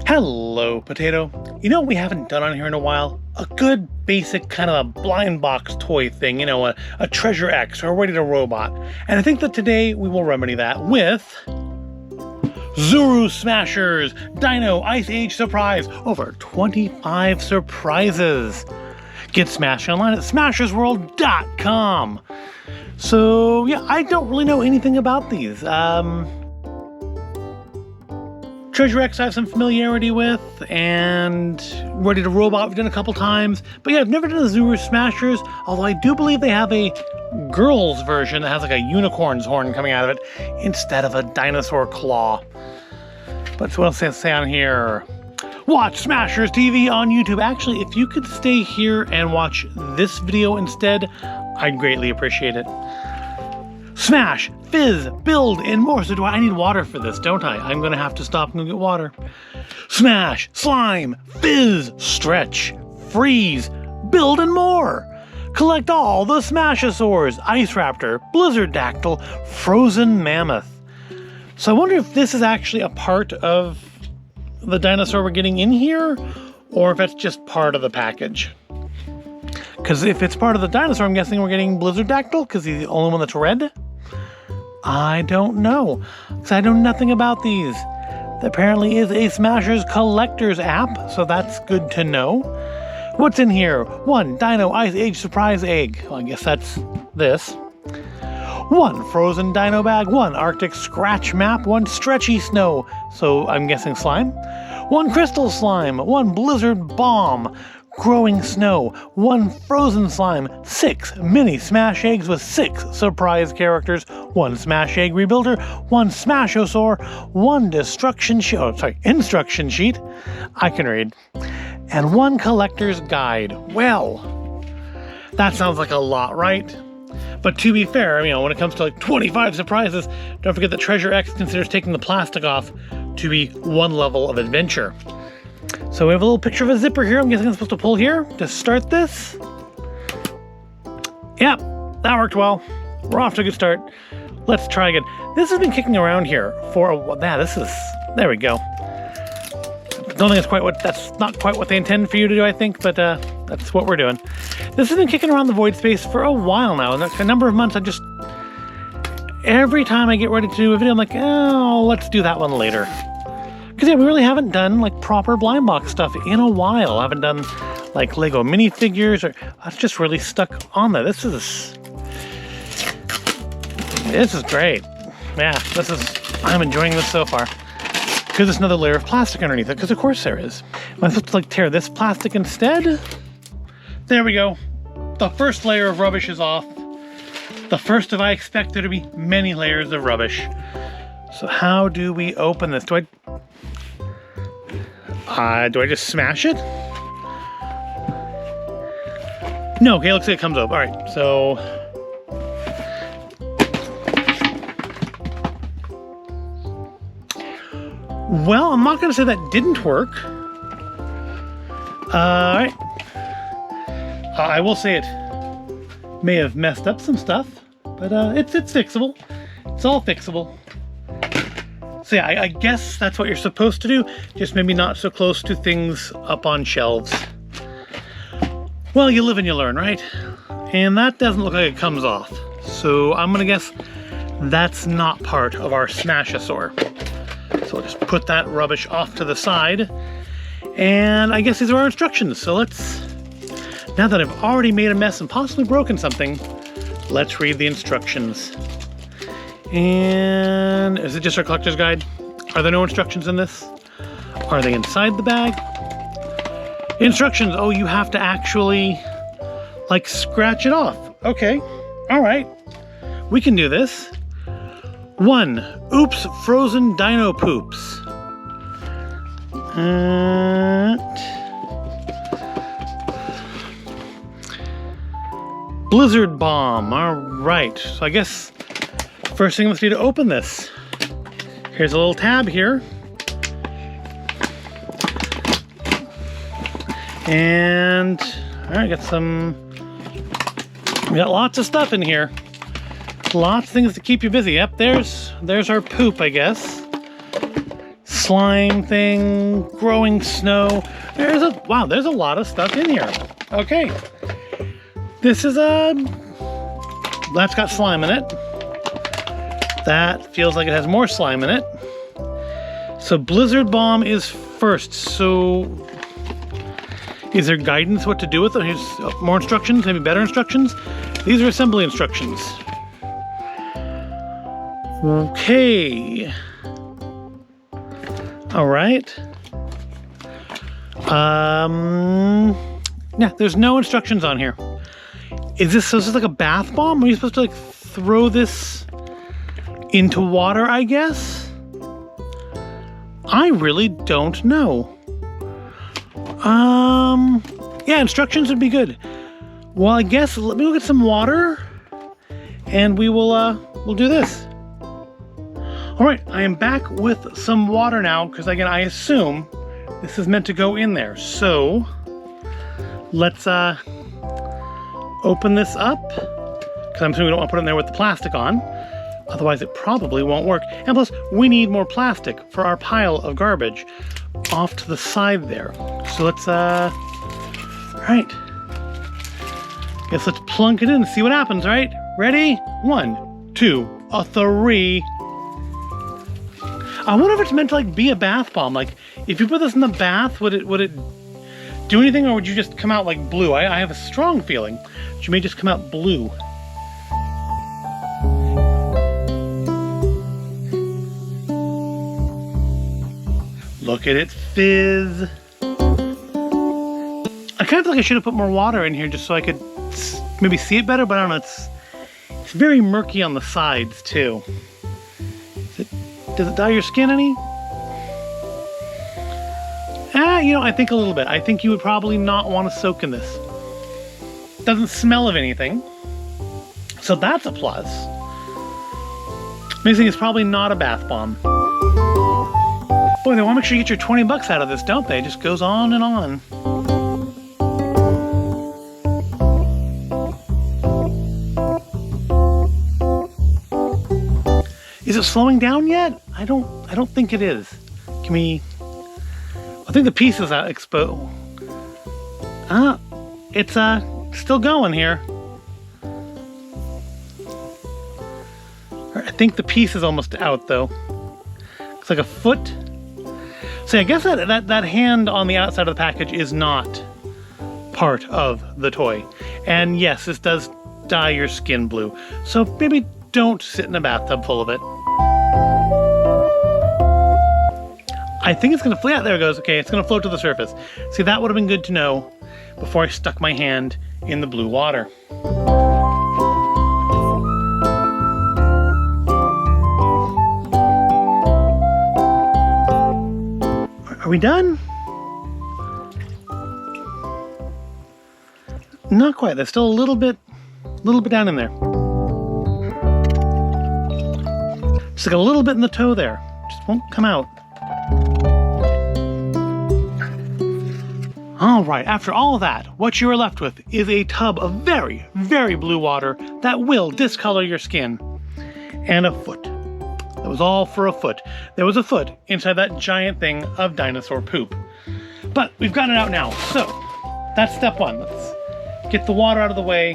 Hello, Potato. You know what we haven't done on here in a while? A good basic kind of a blind box toy thing, a Treasure X or a Ready to Robot. And I think that today we will remedy that with Zuru Smashers Dino Ice Age Surprise. Over 25 surprises. Get smashed online at smashersworld.com. So yeah, I don't really know anything about these. Treasure X I have some familiarity with, and Ready to Robot we've done a couple times. But yeah, I've never done the Zuru Smashers, although I do believe they have a girls version that has like a unicorn's horn coming out of it instead of a dinosaur claw. But what else does it say on here? Watch Smashers TV on YouTube. Actually, if you could stay here and watch this video instead, I'd greatly appreciate it. Smash, fizz, build, and more. So I need water for this, don't I? I'm gonna have to stop and go get water. Smash, slime, fizz, stretch, freeze, build, and more. Collect all the Smashosaurs, Ice Raptor, Blizzard Dactyl, Frozen Mammoth. So I wonder if this is actually a part of the dinosaur we're getting in here, or if it's just part of the package. Because if it's part of the dinosaur, I'm guessing we're getting Blizzard Dactyl, because he's the only one that's red. I don't know, because I know nothing about these. There apparently is a Smashers Collectors app, so that's good to know. What's in here? 1 Dino Ice Age Surprise Egg. Well, I guess that's this. 1 Frozen Dino Bag, 1 Arctic Scratch Map, 1 Stretchy Snow, so I'm guessing slime. 1 Crystal Slime, 1 Blizzard Bomb, Growing Snow, 1 Frozen Slime, 6 Mini Smash Eggs with 6 surprise characters, 1 Smash Egg Rebuilder, 1 Smashosaur, 1 instruction sheet, I can read, and 1 Collector's Guide. Well, that sounds like a lot, right? But to be fair, when it comes to like 25 surprises, don't forget that Treasure X considers taking the plastic off to be one level of adventure. So we have a little picture of a zipper here. I'm guessing I'm supposed to pull here to start this. Yep, that worked well. We're off to a good start. Let's try again. This has been kicking around here for a while. There we go. Don't think that's not quite what they intended for you to do, I think, but that's what we're doing. This has been kicking around the void space for a while now, and a number of months. Every time I get ready to do a video, I'm like, oh, let's do that one later. Because yeah, we really haven't done like proper blind box stuff in a while. I haven't done like Lego minifigures, or I've just really stuck on that. This is great. Yeah, I'm enjoying this so far. Because there's another layer of plastic underneath it, because of course there is. Am I supposed to like tear this plastic instead? There we go. The first layer of rubbish is off. The first of I expect there to be many layers of rubbish. So how do we open this? Do I just smash it? No, okay, looks like it comes up. All right, so. Well, I'm not gonna say that didn't work. All right. I will say it may have messed up some stuff, but it's fixable. It's all fixable. So yeah, I guess that's what you're supposed to do, just maybe not so close to things up on shelves. Well, you live and you learn, right? And that doesn't look like it comes off. So I'm gonna guess that's not part of our Smashosaur. So we'll just put that rubbish off to the side. And I guess these are our instructions. So now that I've already made a mess and possibly broken something, let's read the instructions. And is it just our collector's guide? Are there no instructions in this? Are they inside the bag? Instructions. Oh, you have to actually like scratch it off. Okay. All right. We can do this. 1. Oops, frozen dino poops. Blizzard bomb. All right. So I guess first thing, let's do to open this. Here's a little tab here. And all right, we got lots of stuff in here. Lots of things to keep you busy. Yep, there's our poop, I guess. slime thing, growing snow. There's a lot of stuff in here. Okay. This is that's got slime in it. That feels like it has more slime in it. So Blizzard Bomb is first. So is there guidance what to do with it? Here's more instructions, maybe better instructions. These are assembly instructions. Okay. All right. Yeah, there's no instructions on here. Is this like a bath bomb? Are you supposed to like throw this into water, I guess? I really don't know. Yeah, instructions would be good. Well, I guess let me go get some water and we'll do this. All right, I am back with some water now because again, I assume this is meant to go in there. So let's open this up because I'm assuming we don't want to put it in there with the plastic on. Otherwise, it probably won't work. And plus, we need more plastic for our pile of garbage off to the side there. So let's, all right. Guess let's plunk it in and see what happens, right? Ready? 1, 2, 3. I wonder if it's meant to like be a bath bomb. Like, if you put this in the bath, would it do anything, or would you just come out like blue? I have a strong feeling that you may just come out blue. Look at it fizz. I kind of feel like I should have put more water in here just so I could maybe see it better, but I don't know, it's very murky on the sides too. Does it dye your skin any? You know, I think a little bit. I think you would probably not want to soak in this. Doesn't smell of anything. So that's a plus. Amazing, it's probably not a bath bomb. Boy, they want to make sure you get your 20 bucks out of this, don't they? It just goes on and on. Is it slowing down yet? I don't think it is. Can we... I think the piece is exposed. It's still going here. I think the piece is almost out though. Looks like a foot. So I guess that hand on the outside of the package is not part of the toy. And yes, this does dye your skin blue. So maybe don't sit in a bathtub full of it. I think it's gonna float. Yeah, there it goes. Okay, it's gonna float to the surface. See, that would have been good to know before I stuck my hand in the blue water. Are we done? Not quite. There's still a little bit down in there. Just like a little bit in the toe there. Just won't come out. All right, after all of that, what you are left with is a tub of very, very blue water that will discolor your skin. And a foot. That was all for a foot. There was a foot inside that giant thing of dinosaur poop. But we've got it out now, so that's step one. Let's get the water out of the way,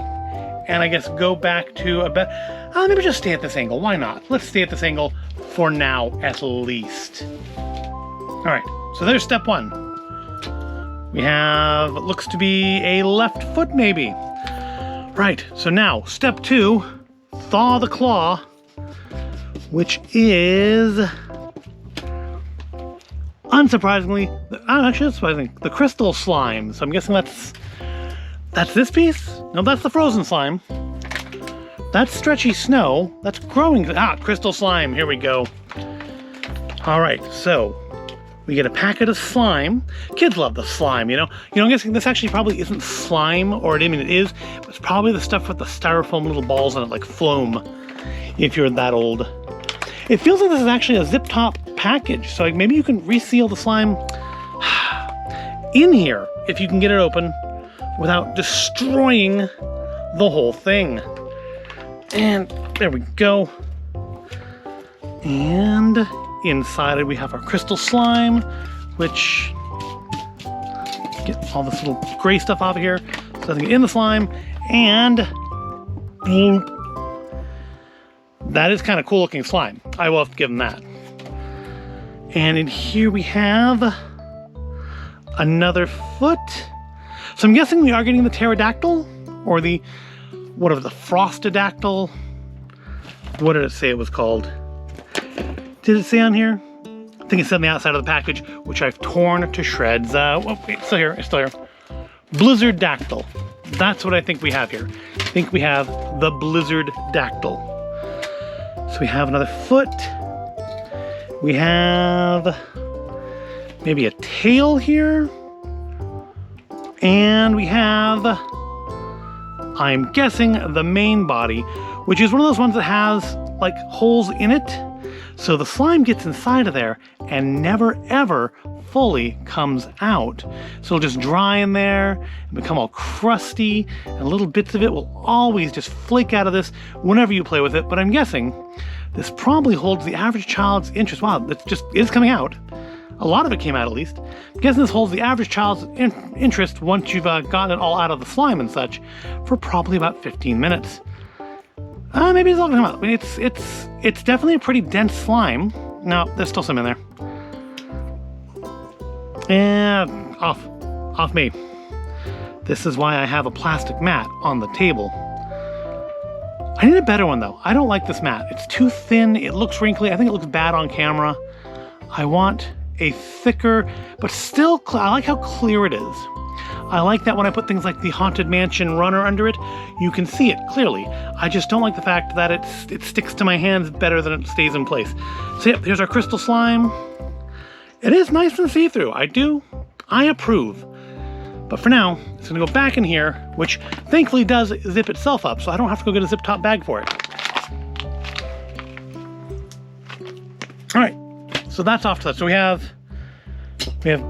and I guess go back to a bed. Maybe just stay at this angle. Why not? Let's stay at this angle for now, at least. All right, so there's step one. We have what looks to be a left foot, maybe. Right, so now, step two, thaw the claw, which is, unsurprisingly, actually that's surprising, the crystal slime. So I'm guessing that's this piece? No, that's the frozen slime. That's stretchy snow. That's growing, crystal slime, here we go. All right, so we get a packet of slime. Kids love the slime, you know? I'm guessing this actually probably isn't slime, or I mean it is, but it's probably the stuff with the styrofoam little balls in it, like phloem, if you're that old. It feels like this is actually a zip top package, so like maybe you can reseal the slime in here if you can get it open without destroying the whole thing. And there we go. And inside we have our crystal slime, which get all this little gray stuff off of here so it doesn't get in the slime, and that is kind of cool looking slime. I will have to give them that. And in here we have another foot. So I'm guessing we are getting the pterodactyl or the whatever, the frostodactyl. What did it say it was called? Did it say on here? I think it said on the outside of the package, which I've torn to shreds. Oh, wait, it's still here. It's still here. Blizzard dactyl. That's what I think we have here. I think we have the blizzard dactyl. So we have another foot. We have maybe a tail here. And we have, I'm guessing, the main body, which is one of those ones that has like holes in it. So the slime gets inside of there and never ever fully comes out. So it'll just dry in there and become all crusty, and little bits of it will always just flake out of this whenever you play with it. But I'm guessing this probably holds the average child's interest. Wow, that just is coming out. A lot of it came out at least. I'm guessing this holds the average child's interest once you've gotten it all out of the slime and such for probably about 15 minutes. Maybe it's all gonna come out. I mean, it's definitely a pretty dense slime. No, there's still some in there. And off me. This is why I have a plastic mat on the table. I need a better one though. I don't like this mat. It's too thin, it looks wrinkly, I think it looks bad on camera. I want a thicker, but still, I like how clear it is. I like that when I put things like the Haunted Mansion runner under it, you can see it clearly. I just don't like the fact that it sticks to my hands better than it stays in place. So yep, here's our crystal slime. It is nice and see-through. I approve. But for now, it's gonna go back in here, which thankfully does zip itself up, so I don't have to go get a zip top bag for it. All right, so that's off to that. So we have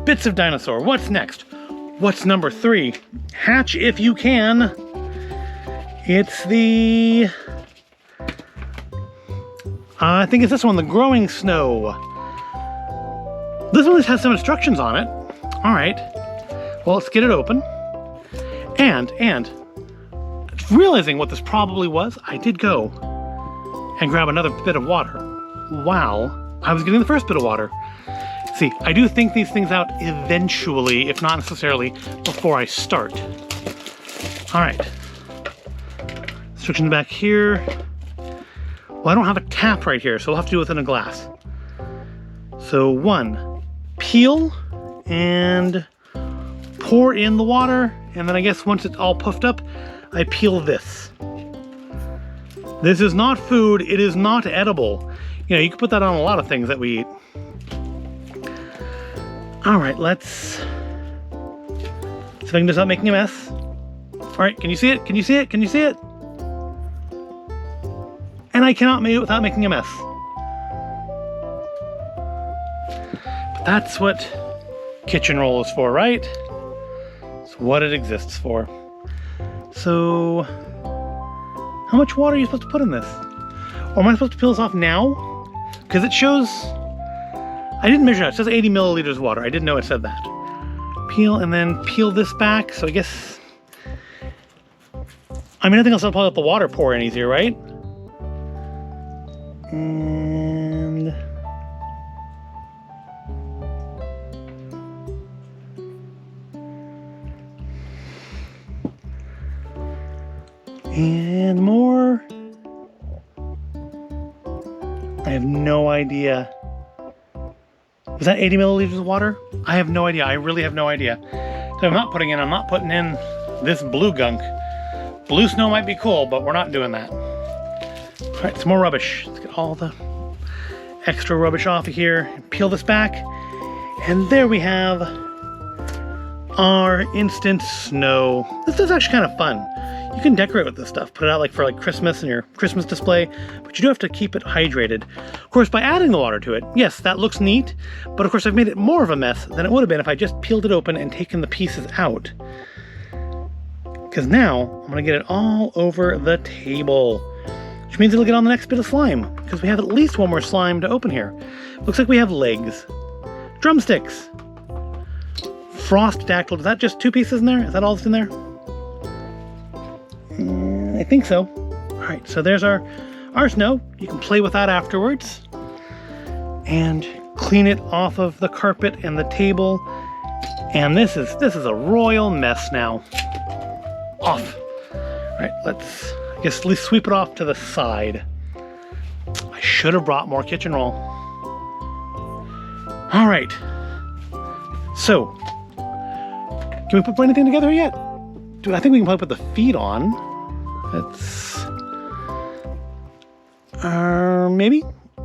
bits of dinosaur. What's next? What's number 3? Hatch if you can. It's the, I think it's this one, the growing snow. This one has some instructions on it. All right, well, let's get it open. And realizing what this probably was, I did go and grab another bit of water while I was getting the first bit of water. See, I do think these things out eventually, if not necessarily before I start. All right. Instructions back here. Well, I don't have a tap right here, so we'll have to do it within a glass. So 1, peel and pour in the water, and then I guess once it's all puffed up, I peel this. This is not food, it is not edible. You know, you can put that on a lot of things that we eat. All right, let's see if I can just stop making a mess. All right, can you see it? Can you see it? Can you see it? And I cannot make it without making a mess. But that's what kitchen roll is for, right? It's what it exists for. So, how much water are you supposed to put in this? Or am I supposed to peel this off now? Because it shows, I didn't measure that. It says 80 milliliters of water. I didn't know it said that. Peel and then peel this back. So I guess, I mean, I think I'll probably let the water pour in easier, right? And more. I have no idea. Was that 80 milliliters of water? I have no idea. I really have no idea. So I'm not putting in this blue gunk. Blue snow might be cool, but we're not doing that. All right, some more rubbish. Let's get all the extra rubbish off of here and peel this back. And there we have our instant snow. This is actually kind of fun. You can decorate with this stuff, put it out for Christmas in your Christmas display, but you do have to keep it hydrated. Of course, by adding the water to it, yes, that looks neat, but of course I've made it more of a mess than it would have been if I just peeled it open and taken the pieces out. Because now I'm gonna get it all over the table. which means it'll get on the next bit of slime, because we have at least one more slime to open here. Looks like we have legs, drumsticks, frost dactyl. Is that just 2 pieces in there? Is that all that's in there? I think so. All right, so there's our snow. You can play with that afterwards and clean it off of the carpet and the table. And this is a royal mess now. Off. All right, let's, I guess, at least sweep it off to the side. I should have brought more kitchen roll. All right. So, can we put anything together yet? Dude, I think we can probably put the feet on. Let's,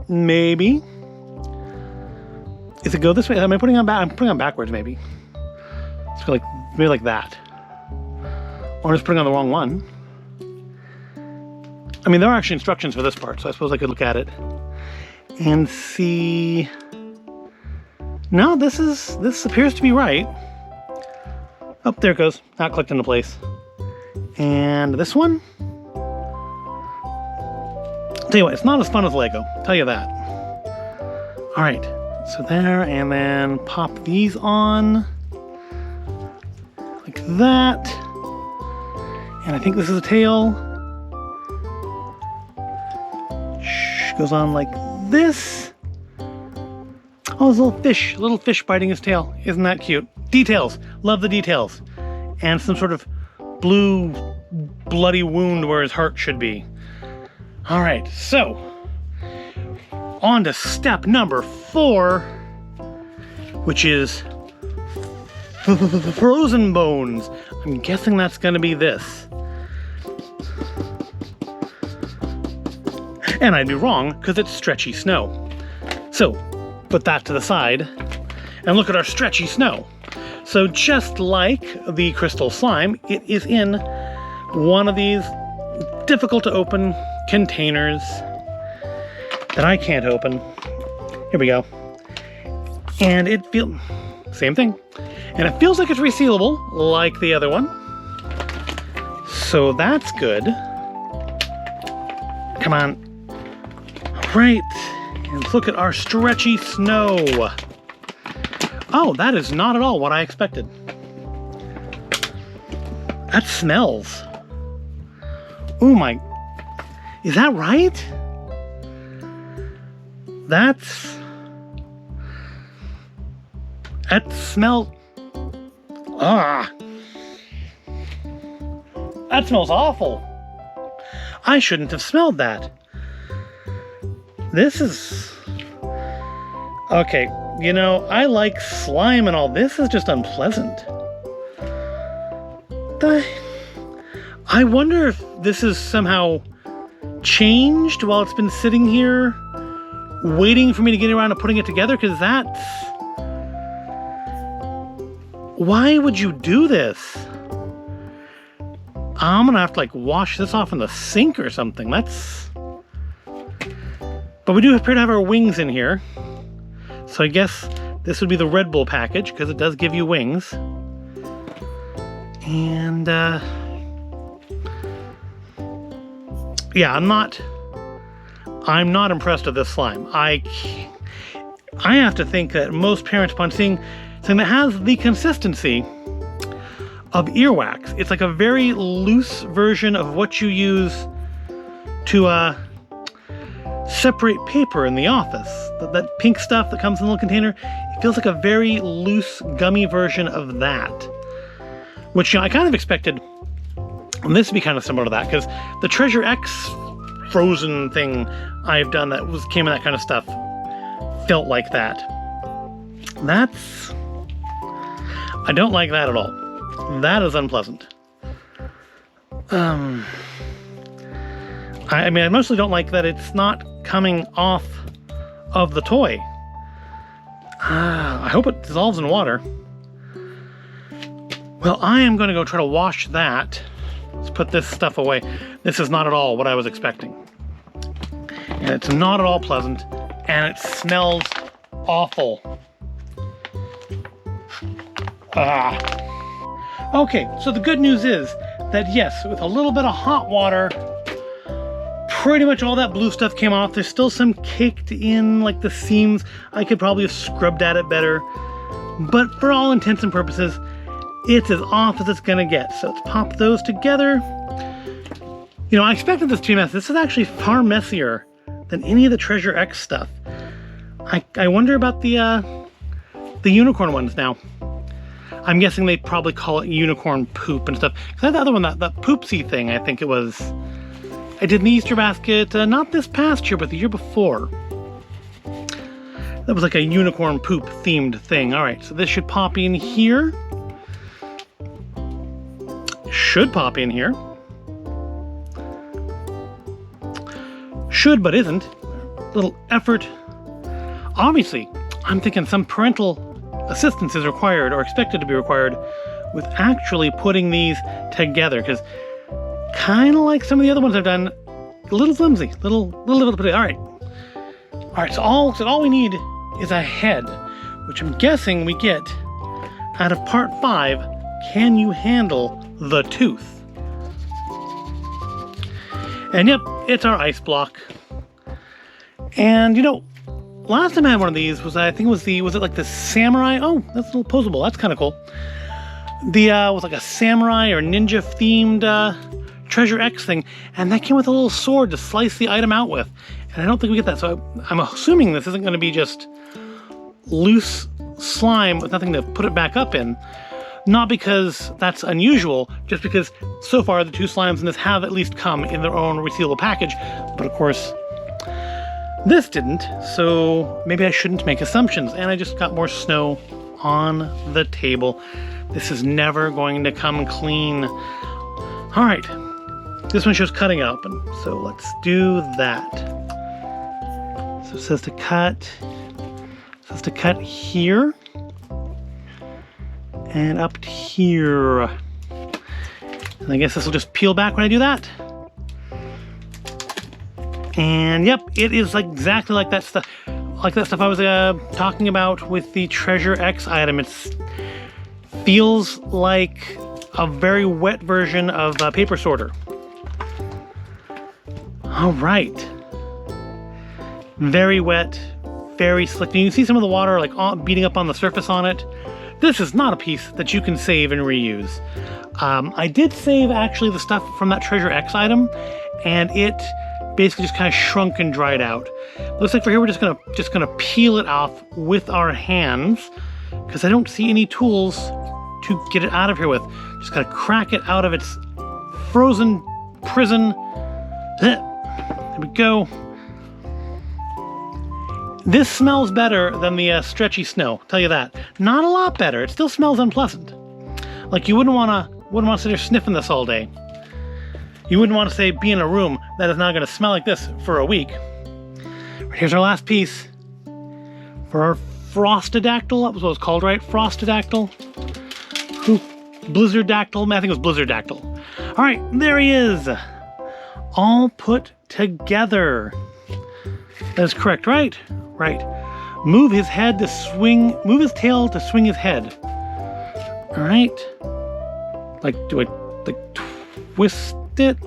maybe. Is it go this way? Am I putting on back? I'm putting on backwards, maybe. Let's go like, maybe like that. Or just putting on the wrong one. I mean, there are actually instructions for this part, so I suppose I could look at it and see. No, this appears to be right. Oh, there it goes. Not clicked into place. And this one? Tell you what, it's not as fun as Lego. Tell you that. All right, so there, and then pop these on like that. And I think this is a tail. Goes on like this. Oh, there's a little fish biting his tail. Isn't that cute? Details, love the details. And some sort of blue bloody wound where his heart should be. All right, so on to step number 4, which is frozen bones. I'm guessing that's gonna be this. And I'd be wrong, because it's stretchy snow. So, put that to the side, and look at our stretchy snow. So just like the crystal slime, it is in one of these difficult to open containers that I can't open. Here we go. And it feels, same thing. And it feels like it's resealable, like the other one. So that's good. Come on. Right, and look at our stretchy snow. Oh, that is not at all what I expected. That smells. Oh my, is that right? That smells, that smells awful. I shouldn't have smelled that. This is, okay, you know, I like slime and all. This is just unpleasant. I wonder if this is somehow changed while it's been sitting here, waiting for me to get around to putting it together, because that's... Why would you do this? I'm gonna have to, like, wash this off in the sink or something. That's... But we do appear to have our wings in here. So I guess this would be the Red Bull package, because it does give you wings. And, yeah, I'm not impressed with this slime. I have to think that most parents, upon seeing something that has the consistency of earwax, it's like a very loose version of what you use to separate paper in the office. That pink stuff that comes in a little container, it feels like a very loose, gummy version of that. Which, you know, I kind of expected this to be kind of similar to that, because the Treasure X frozen thing I've done that came in that kind of stuff felt like that. That's... I don't like that at all. That is unpleasant. I mean, I mostly don't like that it's not coming off of the toy. I hope it dissolves in water. Well, I am going to go try to wash that. Let's put this stuff away. This is not at all what I was expecting. And it's not at all pleasant, and it smells awful. Okay, so the good news is that yes, with a little bit of hot water, pretty much all that blue stuff came off. There's still some caked in, like the seams. I could probably have scrubbed at it better. But for all intents and purposes, it's as off as it's gonna get. So let's pop those together. You know, I expected this to be messy. This is actually far messier than any of the Treasure X stuff. I wonder about the unicorn ones now. I'm guessing they probably call it unicorn poop and stuff. Because the other one, that poopsy thing, I think it was. I did in the Easter basket, not this past year, but the year before. That was like a unicorn poop themed thing. All right, so this should pop in here. Should pop in here. Should, but isn't. Little effort. Obviously, I'm thinking some parental assistance is required or expected to be required with actually putting these together, because kind of like some of the other ones I've done, a little flimsy, little difficult to put it. All right, so all we need is a head, which I'm guessing we get out of part 5. Can you handle the tooth? And yep, it's our ice block. And you know, last time I had one of these was, I think it was it like the samurai? Oh, that's a little posable. That's kind of cool. The was like a samurai or ninja themed Treasure X thing, and that came with a little sword to slice the item out with. And I don't think we get that, so I'm assuming this isn't going to be just loose slime with nothing to put it back up in. Not because that's unusual, just because so far the 2 slimes in this have at least come in their own resealable package. But of course, this didn't, so maybe I shouldn't make assumptions. And I just got more snow on the table. This is never going to come clean. All right, this one shows cutting open, so let's do that. So it says to cut, here. And up here. And I guess this will just peel back when I do that. And yep, it is exactly like that stuff. Like that stuff I was talking about with the Treasure X item. It feels like a very wet version of paper sorter. All right. Very wet, very slick. And you can see some of the water like beating up on the surface on it. This is not a piece that you can save and reuse. I did save actually the stuff from that Treasure X item, and it basically just kind of shrunk and dried out. Looks like for here we're just gonna peel it off with our hands, because I don't see any tools to get it out of here with. Just gotta crack it out of its frozen prison. There we go. This smells better than the stretchy snow, tell you that. Not a lot better. It still smells unpleasant. Like you wouldn't want to sit there sniffing this all day. You wouldn't want to say be in a room that is now going to smell like this for a week. Here's our last piece for our frostodactyl. That was what it was called, right? Frostodactyl. Blizzardactyl. I think it was blizzardactyl. All right, there he is. All put together. That is correct, right? Right. Move his tail to swing his head. All right. Do I twist it?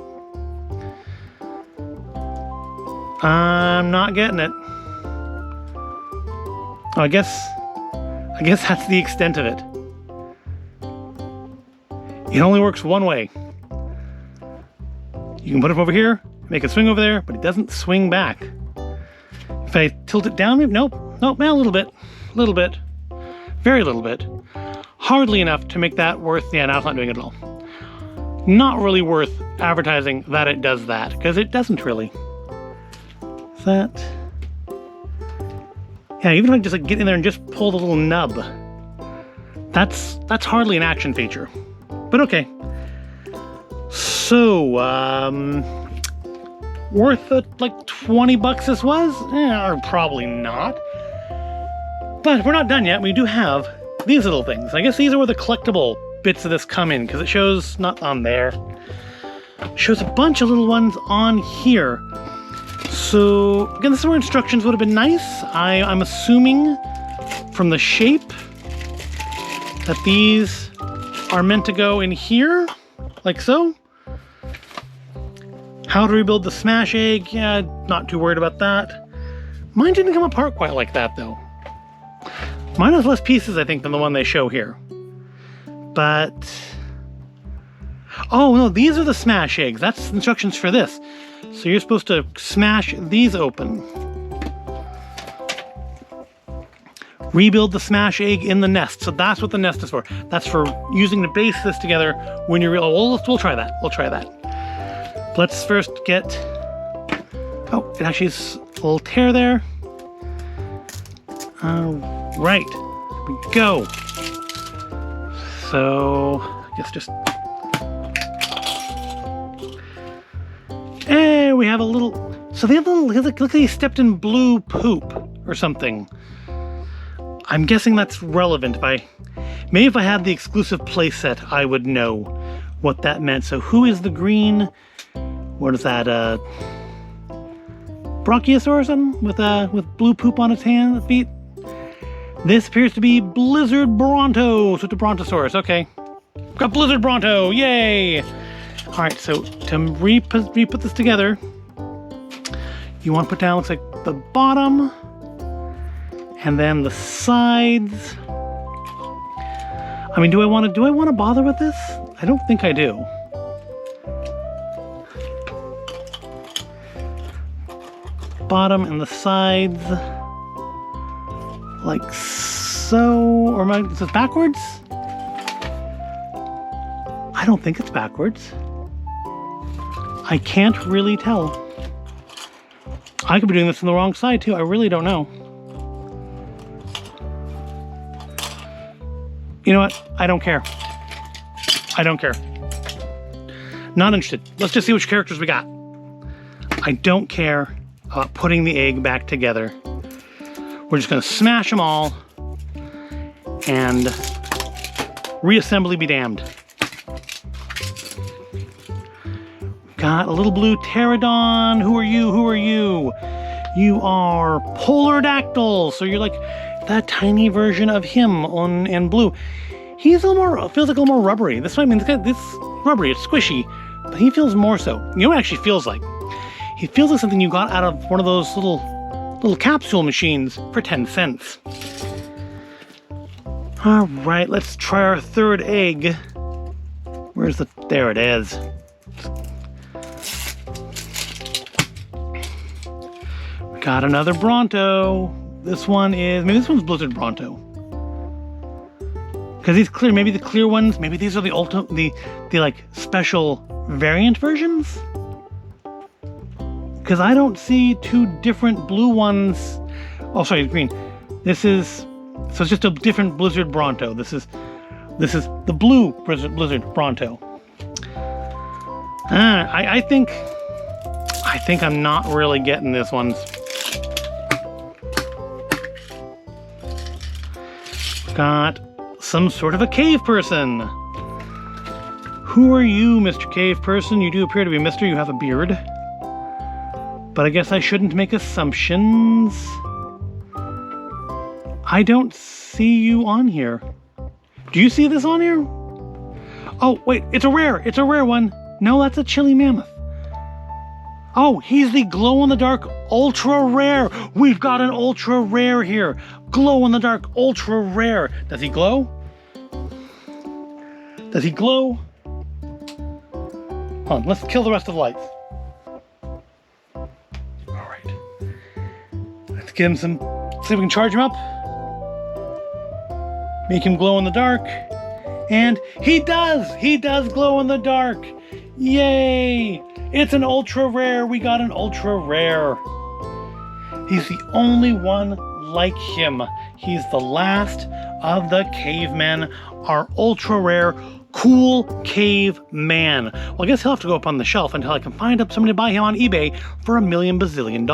I'm not getting it. Oh, I guess that's the extent of it. It only works one way. You can put it over here, make it swing over there, but it doesn't swing back. If I tilt it down, nope, a little bit, very little bit. Hardly enough to make that worth, yeah, now it's not doing it at all. Not really worth advertising that it does that, because it doesn't really. Is that? Yeah, even if I just get in there and just pull the little nub, that's hardly an action feature. But okay. So, worth like $20 this was? Or probably not. But we're not done yet. We do have these little things. I guess these are where the collectible bits of this come in, because it shows, not on there, it shows a bunch of little ones on here. So, again, this is where instructions would have been nice. I'm assuming from the shape that these are meant to go in here, like so. How to rebuild the smash egg? Yeah, not too worried about that. Mine didn't come apart quite like that, though. Mine has less pieces, I think, than the one they show here. But... oh, no, these are the smash eggs. That's instructions for this. So you're supposed to smash these open. Rebuild the smash egg in the nest. So that's what the nest is for. That's for using to base this together when you're... oh, we'll try that. We'll try that. Let's first get... oh, it actually is a little tear there. Right. Here we go. So, I guess just... and we have a little... so they have a little... look like he stepped in blue poop or something. I'm guessing that's relevant. Maybe if I had the exclusive playset, I would know what that meant. So who is the green... what is that, Brachiosaur or something? With blue poop on its feet? This appears to be Blizzard Bronto. So it's a Brontosaurus, okay. Got Blizzard Bronto, yay! Alright, so to re-put this together, you want to put down, looks like the bottom, and then the sides. I mean, do I want to bother with this? I don't think I do. Bottom and the sides, like so, or is it backwards? I don't think it's backwards. I can't really tell. I could be doing this on the wrong side too, I really don't know. You know what? I don't care. I don't care. Not interested. Let's just see which characters we got. I don't care about putting the egg back together. We're just going to smash them all and reassembly be damned. Got a little blue pterodon. Who are you? Who are you? You are polar dactyl. So you're like that tiny version of him in blue. He's a little more, feels like a little more rubbery. This rubbery, it's squishy, but he feels more so. You know what it actually feels like? He feels like something you got out of one of those little capsule machines for 10 cents. All right, let's try our third egg. There it is. We got another Bronto. Maybe this one's Blizzard Bronto. Because these clear, maybe the clear ones, maybe these are the like special variant versions? Because I don't see two different blue ones. Oh, sorry, green. So it's just a different Blizzard Bronto. This is the blue Blizzard Bronto. I think I'm not really getting this one. Got some sort of a cave person. Who are you, Mr. Cave Person? You do appear to be Mr. You have a beard. But I guess I shouldn't make assumptions. I don't see you on here. Do you see this on here? Oh, wait, it's a rare one. No, that's a chili mammoth. Oh, he's the glow-in-the-dark ultra rare. We've got an ultra rare here. Glow-in-the-dark ultra rare. Does he glow? Does he glow? Hold on, let's kill the rest of the lights. Let's give him some, see if we can charge him up. Make him glow in the dark. And he does glow in the dark. Yay! It's an ultra rare. We got an ultra rare. He's the only one like him. He's the last of the cavemen. Our ultra rare, cool caveman. Well, I guess he'll have to go up on the shelf until I can find somebody to buy him on eBay for $1 million bazillion.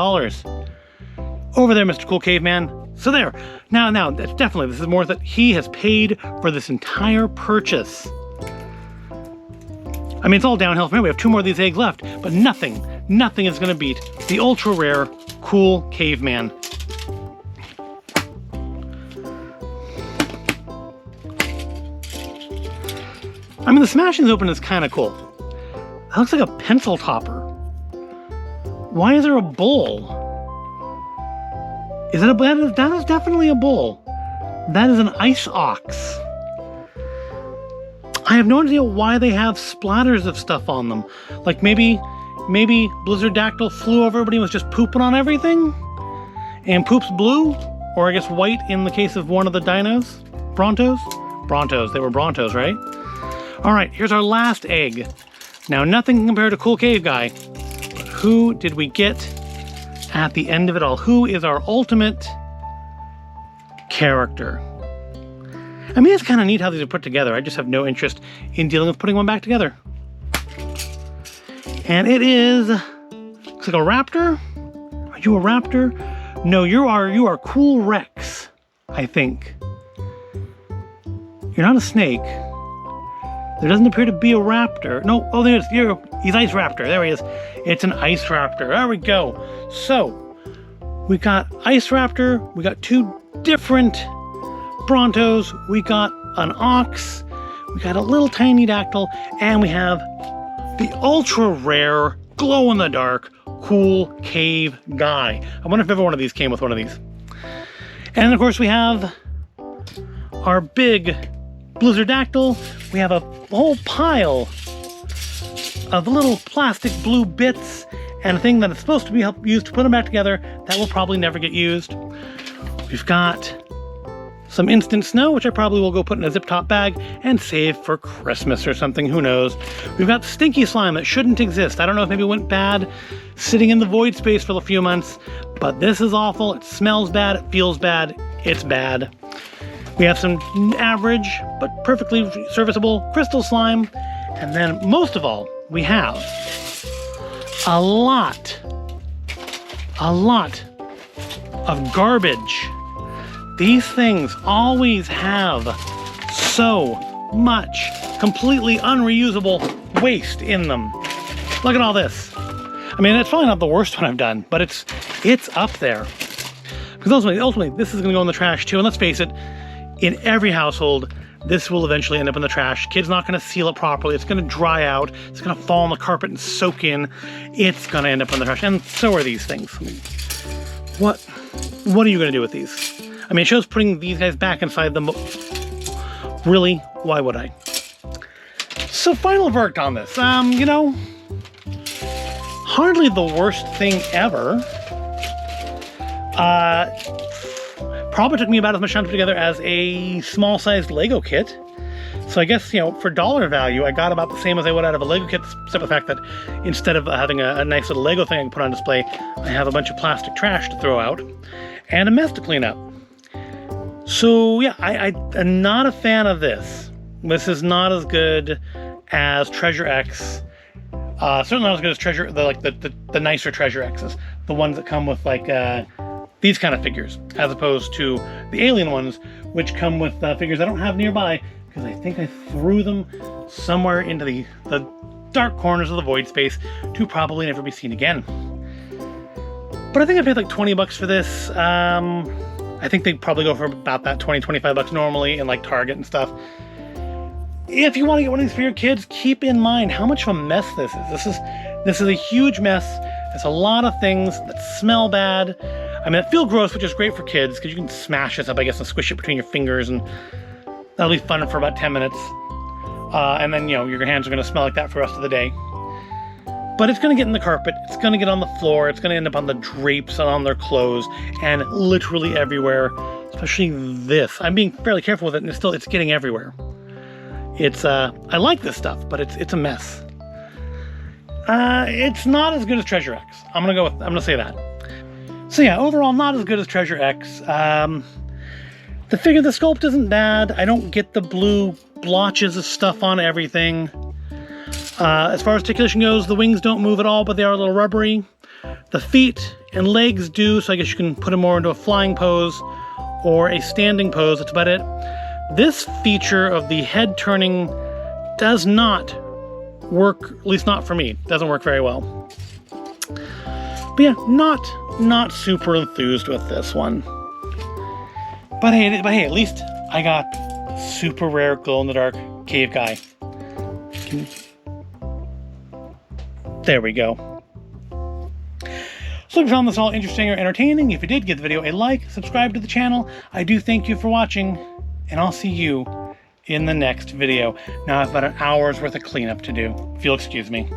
Over there, Mr. Cool Caveman. So there. Now, that's definitely, this is more that he has paid for this entire purchase. I mean, it's all downhill from here. We have 2 more of these eggs left, but nothing is going to beat the ultra rare, cool caveman. I mean, the smashing's open is kind of cool. That looks like a pencil topper. Why is there a bull? Is it a bull? That is definitely a bull. That is an ice ox. I have no idea why they have splatters of stuff on them. Like maybe Blizzard Dactyl flew over everybody and was just pooping on everything? And poop's blue? Or I guess white in the case of one of the dinos? Brontos? Brontos. They were Brontos, right? Alright, here's our last egg. Now, nothing can compare to Cool Cave Guy. But who did we get at the end of it all? Who is our ultimate character? I mean, it's kind of neat how these are put together. I just have no interest in dealing with putting one back together. And it is... looks like a raptor? Are you a raptor? No, you are Cool Rex, I think. You're not a snake. There doesn't appear to be a raptor. No, oh, there's, he's Ice Raptor. There he is. It's an Ice Raptor. There we go. So, we got Ice Raptor. We got two different Brontos. We got an Ox. We got a little tiny Dactyl. And we have the ultra rare, glow-in-the-dark, Cool Cave Guy. I wonder if every one of these came with one of these. And of course we have our big Blizzard Dactyl. We have a whole pile of little plastic blue bits and a thing that is supposed to be used to put them back together that will probably never get used. We've got some instant snow, which I probably will go put in a zip top bag and save for Christmas or something, who knows. We've got stinky slime that shouldn't exist. I don't know if maybe it went bad sitting in the void space for a few months, but this is awful. It smells bad, it feels bad, it's bad. We have some average, but perfectly serviceable crystal slime. And then, most of all, we have a lot of garbage. These things always have so much completely unreusable waste in them. Look at all this. I mean, it's probably not the worst one I've done, but it's up there. Because ultimately, this is going to go in the trash too. And let's face it, in every household, this will eventually end up in the trash. Kid's not going to seal it properly. It's going to dry out. It's going to fall on the carpet and soak in. It's going to end up in the trash. And so are these things. I mean, what are you going to do with these? I mean, it shows putting these guys back inside them. Really? Why would I? So final verdict on this. You know, hardly the worst thing ever. Probably took me about as much time to put together as a small-sized Lego kit. So I guess, you know, for dollar value, I got about the same as I would out of a Lego kit, except for the fact that instead of having a nice little Lego thing I can put on display, I have a bunch of plastic trash to throw out and a mess to clean up. So yeah, I'm not a fan of this. This is not as good as Treasure X. Certainly not as good as the nicer Treasure X's, the ones that come with like these kind of figures, as opposed to the alien ones, which come with figures I don't have nearby because I think I threw them somewhere into the dark corners of the void space to probably never be seen again. But I think I paid like 20 bucks for this. I think they probably go for about that 20, 25 bucks normally in like Target and stuff. If you want to get one of these for your kids, keep in mind how much of a mess this is. This is a huge mess. There's a lot of things that smell bad. I mean, it feels gross, which is great for kids because you can smash this up, I guess, and squish it between your fingers, and that'll be fun for about 10 minutes. And then, you know, your hands are going to smell like that for the rest of the day. But it's going to get in the carpet, it's going to get on the floor, it's going to end up on the drapes and on their clothes, and literally everywhere, especially this. I'm being fairly careful with it, and it's getting everywhere. I like this stuff, but it's a mess. It's not as good as Treasure X. I'm gonna say that. So yeah, overall, not as good as Treasure X. The sculpt isn't bad. I don't get the blue blotches of stuff on everything. As far as articulation goes, the wings don't move at all, but they are a little rubbery. The feet and legs do, so I guess you can put them more into a flying pose or a standing pose. That's about it. This feature of the head turning does not work, at least not for me. It doesn't work very well. But yeah, not super enthused with this one. But hey, at least I got super rare glow-in-the-dark cave guy. There we go. So if you found this all interesting or entertaining, if you did, give the video a like, subscribe to the channel. I do thank you for watching, and I'll see you in the next video. Now I've about an hour's worth of cleanup to do, if you'll excuse me.